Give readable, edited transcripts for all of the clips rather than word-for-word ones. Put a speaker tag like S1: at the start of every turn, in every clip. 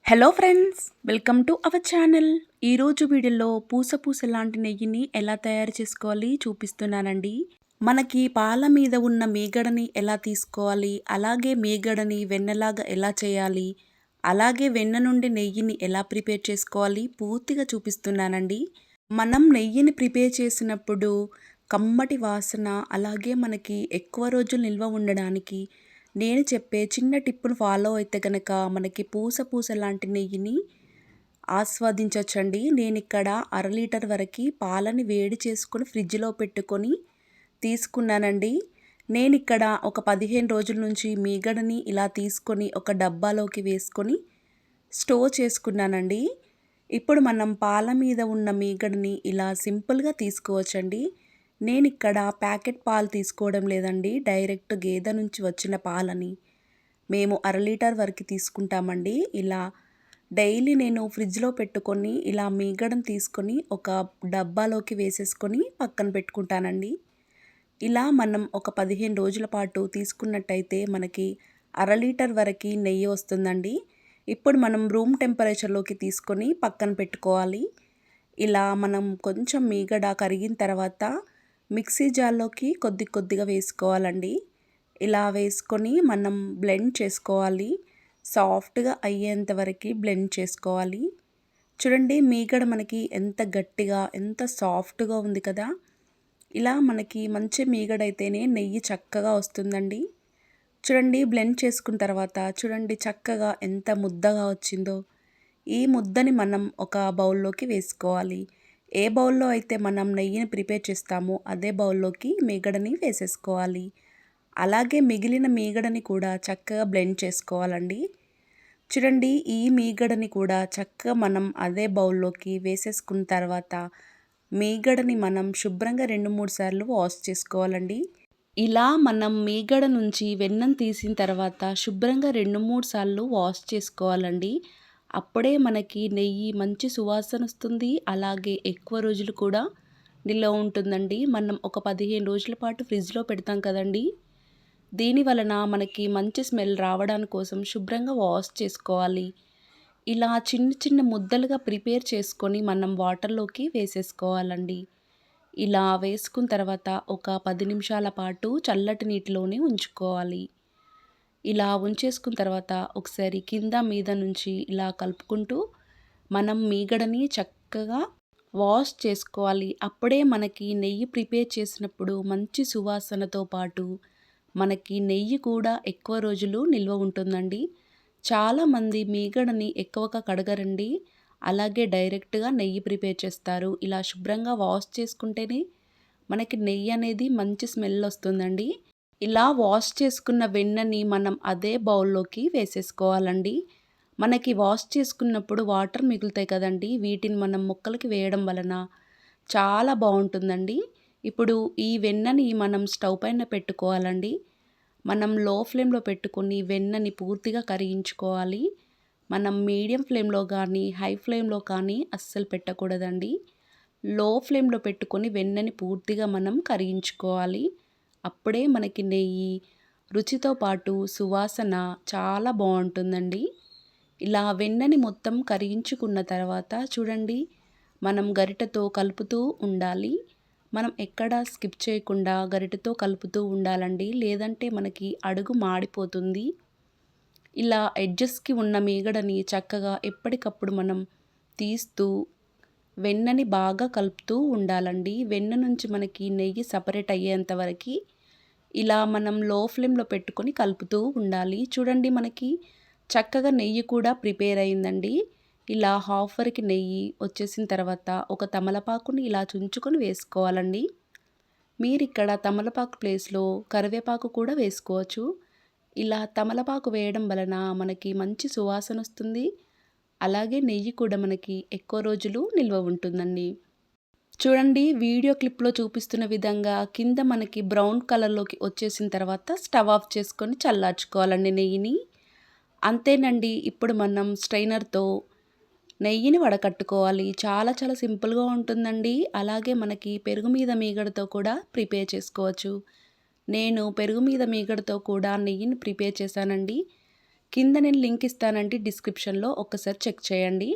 S1: Hello friends, welcome to our channel. ఈరోజు వీడియోలో పూస లాంటి నెయ్యిని ఎలా తయారు చేసుకోవాలి చూపిస్తున్నానండి. మనకి పాల మీద ఉన్న మీగడని ఎలా తీసుకోవాలి, అలాగే మీగడని వెన్నలాగా ఎలా చేయాలి, అలాగే వెన్న నుండి నెయ్యిని ఎలా ప్రిపేర్ చేసుకోవాలి పూర్తిగా చూపిస్తున్నానండి. మనం నెయ్యిని ప్రిపేర్ చేసినప్పుడు కమ్మటి వాసన, అలాగే మనకి ఎక్కువ రోజులు నిల్వ ఉండడానికి నేను చెప్పే చిన్న టిప్పును ఫాలో అయితే కనుక మనకి పూస లాంటి నెయ్యిని ఆస్వాదించవచ్చండి. నేనిక్కడ లీటర్ వరకు పాలని వేడి చేసుకొని ఫ్రిడ్జ్లో పెట్టుకొని తీసుకున్నానండి. నేనిక్కడ ఒక 15 రోజుల నుంచి మీగడని ఇలా తీసుకొని ఒక డబ్బాలోకి వేసుకొని స్టోర్ చేసుకున్నానండి. ఇప్పుడు మనం పాల మీద ఉన్న మీగడని ఇలా సింపుల్గా తీసుకోవచ్చండి. నేనిక్కడ ప్యాకెట్ పాలు తీసుకోవడం లేదండి, డైరెక్ట్ గేదె నుంచి వచ్చిన పాలని మేము లీటర్ వరకు తీసుకుంటామండి. ఇలా డైలీ నేను ఫ్రిడ్జ్లో పెట్టుకొని ఇలా మీగడని తీసుకొని ఒక డబ్బాలోకి వేసేసుకొని పక్కన పెట్టుకుంటానండి. ఇలా మనం ఒక 15 రోజుల పాటు తీసుకున్నట్టయితే మనకి లీటర్ వరకు నెయ్యి వస్తుందండి. ఇప్పుడు మనం రూమ్ టెంపరేచర్లోకి తీసుకొని పక్కన పెట్టుకోవాలి. ఇలా మనం కొంచెం మీగడ కరిగిన తర్వాత మిక్సీ జార్లోకి కొద్దిగా వేసుకోవాలండి. ఇలా వేసుకొని మనం బ్లెండ్ చేసుకోవాలి. సాఫ్ట్గా అయ్యేంత వరకు బ్లెండ్ చేసుకోవాలి. చూడండి, మీగడ మనకి ఎంత గట్టిగా ఎంత సాఫ్ట్గా ఉంది కదా. ఇలా మనకి మంచి మీగడ అయితేనే నెయ్యి చక్కగా వస్తుందండి. చూడండి, బ్లెండ్ చేసుకున్న తర్వాత చూడండి చక్కగా ఎంత ముద్దగా వచ్చిందో. ఈ ముద్దని మనం ఒక బౌల్లోకి వేసుకోవాలి. ఏ బౌల్లో అయితే మనం నెయ్యిని ప్రిపేర్ చేస్తామో అదే బౌల్లోకి మీగడని వేసేసుకోవాలి. అలాగే మిగిలిన మీగడని కూడా చక్కగా బ్లెండ్ చేసుకోవాలండి. చూడండి, ఈ మీగడని కూడా చక్కగా మనం అదే బౌల్లోకి వేసేసుకున్న తర్వాత మీగడని మనం శుభ్రంగా 2-3 సార్లు వాష్ చేసుకోవాలండి. ఇలా మనం మీగడ నుంచి వెన్నను తీసిన తర్వాత శుభ్రంగా 2-3 సార్లు వాష్ చేసుకోవాలండి. అప్పుడే మనకి నెయ్యి మంచి సువాసన వస్తుంది. అలాగే ఎక్కువ రోజులు కూడా నిల్వ ఉంటుందండి. మనం ఒక 15 రోజుల పాటు ఫ్రిడ్జ్లో పెడతాం కదండి. దీని వలన మనకి మంచి స్మెల్ రావడానికి కోసం శుభ్రంగా వాష్ చేసుకోవాలి. ఇలా చిన్న ముద్దలుగా ప్రిపేర్ చేసుకొని మనం వాటర్లోకి వేసేసుకోవాలండి. ఇలా వేసుకున్న తర్వాత ఒక 10 నిమిషాల పాటు చల్లటి నీటిలోనే ఉంచుకోవాలి. ఇలా ఉంచేసుకున్న తర్వాత ఒకసారి కింద మీద నుంచి ఇలా కలుపుకుంటూ మనం మీగడని చక్కగా వాష్ చేసుకోవాలి. అప్పుడే మనకి నెయ్యి ప్రిపేర్ చేసినప్పుడు మంచి సువాసనతో పాటు మనకి నెయ్యి కూడా ఎక్కువ రోజులు నిల్వ ఉంటుందండి. చాలామంది మీగడని ఎక్కువగా కడగరండి. అలాగే డైరెక్ట్గా నెయ్యి ప్రిపేర్ చేస్తారు. ఇలా శుభ్రంగా వాష్ చేసుకుంటేనే మనకి నెయ్యి అనేది మంచి స్మెల్ వస్తుందండి. ఇలా వాష్ చేసుకున్న వెన్నని మనం అదే బౌల్లోకి వేసేసుకోవాలండి. మనకి వాష్ చేసుకున్నప్పుడు వాటర్ మిగులుతాయి కదండి, వీటిని మనం ముక్కలకి వేయడం వలన చాలా బాగుంటుందండి. ఇప్పుడు ఈ వెన్నని మనం స్టవ్ పైన పెట్టుకోవాలండి. మనం లో ఫ్లేమ్లో పెట్టుకొని వెన్నని పూర్తిగా కరిగించుకోవాలి. మనం మీడియం ఫ్లేమ్లో కానీ హై ఫ్లేమ్లో కానీ అస్సలు పెట్టకూడదండి. లో ఫ్లేమ్లో పెట్టుకొని వెన్నని పూర్తిగా మనం కరిగించుకోవాలి. అప్పుడే మనకి నెయ్యి రుచితో పాటు సువాసన చాలా బాగుంటుందండి. ఇలా వెన్నని మొత్తం కరిగించుకున్న తర్వాత చూడండి, మనం గరిటెతో కలుపుతూ ఉండాలి. మనం ఎక్కడా స్కిప్ చేయకుండా గరిటెతో కలుపుతూ ఉండాలండి, లేదంటే మనకి అడుగు మాడిపోతుంది. ఇలా ఎడ్జెస్కి ఉన్న మీగడని చక్కగా ఎప్పటికప్పుడు మనం తీస్తూ వెన్నని బాగా కలుపుతూ ఉండాలండి. వెన్న నుంచి మనకి నెయ్యి సపరేట్ అయ్యేంత వరకు ఇలా మనం లో ఫ్లేమ్లో పెట్టుకొని కలుపుతూ ఉండాలి. చూడండి, మనకి చక్కగా నెయ్యి కూడా ప్రిపేర్ అయిందండి. ఇలా హాఫ్ వరకు నెయ్యి వచ్చేసిన తర్వాత ఒక తమలపాకుని ఇలా చుంచుకొని వేసుకోవాలండి. మీరు ఇక్కడ తమలపాకు ప్లేస్లో కరివేపాకు కూడా వేసుకోవచ్చు. ఇలా తమలపాకు వేయడం వలన మనకి మంచి సువాసన వస్తుంది. అలాగే నెయ్యి కూడా మనకి ఎక్కువ రోజులు నిల్వ ఉంటుందండి. చూడండి, వీడియో క్లిప్లో చూపిస్తున్న విధంగా కింద మనకి బ్రౌన్ కలర్లోకి వచ్చేసిన తర్వాత స్టవ్ ఆఫ్ చేసుకొని చల్లార్చుకోవాలండి నెయ్యిని. అంతేనండి. ఇప్పుడు మనం స్ట్రైనర్తో నెయ్యిని వడకట్టుకోవాలి. చాలా సింపుల్గా ఉంటుందండి. అలాగే మనకి పెరుగు మీద మీగడతో కూడా ప్రిపేర్ చేసుకోవచ్చు. నేను పెరుగు మీద మీగడతో కూడా నెయ్యిని ప్రిపేర్ చేశానండి. కింద నేను లింక్ ఇస్తానండి డిస్క్రిప్షన్లో, ఒక్కసారి చెక్ చేయండి.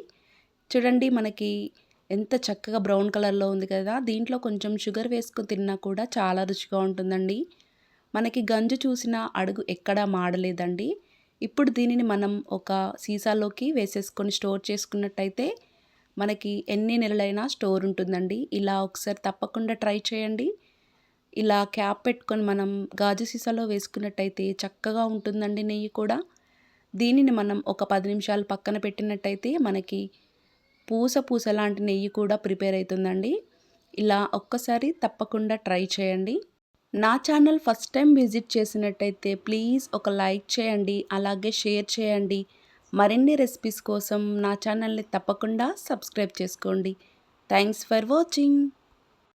S1: చూడండి మనకి ఎంత చక్కగా బ్రౌన్ కలర్లో ఉంది కదా. దీంట్లో కొంచెం షుగర్ వేసుకొని తిన్నా కూడా చాలా రుచిగా ఉంటుందండి. మనకి గంజు చూసిన అడుగు ఎక్కడా మాడలేదండి. ఇప్పుడు దీనిని మనం ఒక సీసాలోకి వేసేసుకొని స్టోర్ చేసుకున్నట్టయితే మనకి ఎన్ని నెలలైనా స్టోర్ ఉంటుందండి. ఇలా ఒకసారి తప్పకుండా ట్రై చేయండి. ఇలా క్యాప్ పెట్టుకొని మనం గాజు సీసాలో వేసుకున్నట్టయితే చక్కగా ఉంటుందండి నెయ్యి కూడా. దీనిని మనం ఒక 10 నిమిషాలు పక్కన పెట్టినట్టయితే మనకి పూస పూస లాంటి నెయ్యి కూడా ప్రిపేర్ అవుతుందండి. ఇలా ఒక్కసారి తప్పకుండా ట్రై చేయండి. నా ఛానల్ ఫస్ట్ టైం విజిట్ చేసినట్టయితే ప్లీజ్ ఒక లైక్ చేయండి, అలాగే షేర్ చేయండి. మరిన్ని రెసిపీస్ కోసం నా ఛానల్ని తప్పకుండా సబ్స్క్రైబ్ చేసుకోండి. Thanks for watching.